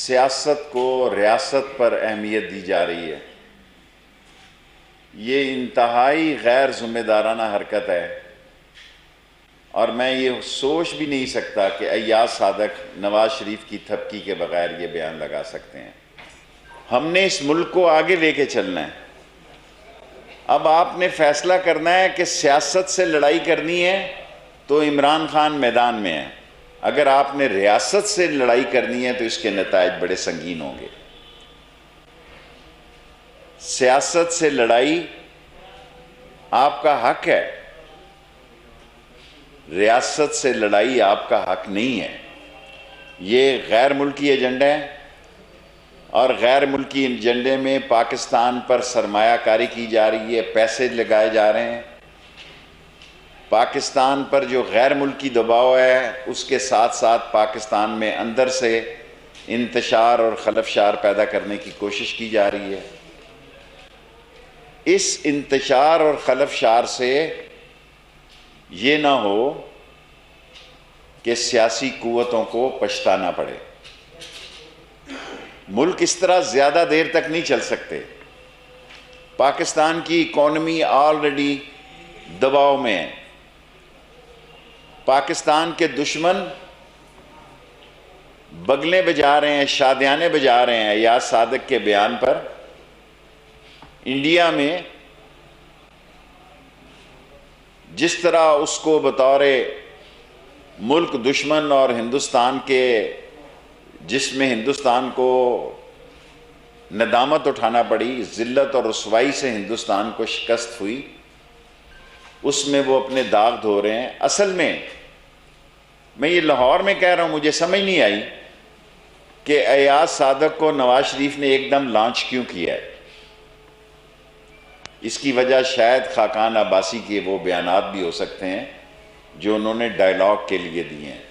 सियासत को रियासत पर अहमियत दी जा रही है। ये इंतहाई गैर ज़िम्मेदाराना हरकत है और मैं ये सोच भी नहीं सकता कि अय्याज सादक नवाज शरीफ की थपकी के बगैर ये बयान लगा सकते हैं। हमने इस मुल्क को आगे लेके चलना है। अब आपने फैसला करना है कि सियासत से लड़ाई करनी है तो इमरान खान मैदान में है, अगर आपने रियासत से लड़ाई करनी है तो इसके नतायज बड़े संगीन होंगे। सियासत से लड़ाई आपका हक है, रियासत से लड़ाई आपका हक नहीं है। ये गैर मुल्की एजेंडा है और गैर मुल्की एजेंडे में पाकिस्तान पर सरमायाकारी की जा रही है, पैसे लगाए जा रहे हैं। पाकिस्तान पर जो गैर मुल्की दबाव है उसके साथ साथ पाकिस्तान में अंदर से इंतशार और खलफशार पैदा करने की कोशिश की जा रही है। इस इंतशार और खलफशार से ये ना हो कि सियासी कुव्वतों को पछताना पड़े। मुल्क इस तरह ज़्यादा देर तक नहीं चल सकते। पाकिस्तान की इकॉनमी ऑलरेडी दबाव में है। पाकिस्तान के दुश्मन बगलें बजा रहे हैं, शादियाने बजा रहे हैं अय्याज सादक के बयान पर। इंडिया में जिस तरह उसको बतौर मुल्क दुश्मन और हिंदुस्तान के, जिसमें हिंदुस्तान को नदामत उठाना पड़ी, ज़िल्लत और रुसवाई से हिंदुस्तान को शिकस्त हुई, उसमें वो अपने दाग धो रहे हैं। असल में मैं ये लाहौर में कह रहा हूँ, मुझे समझ नहीं आई कि अय्याज सादक को नवाज शरीफ ने एकदम लॉन्च क्यों किया है। इसकी वजह शायद खाकान अब्बासी के वो बयानात भी हो सकते हैं जो उन्होंने डायलॉग के लिए दिए हैं।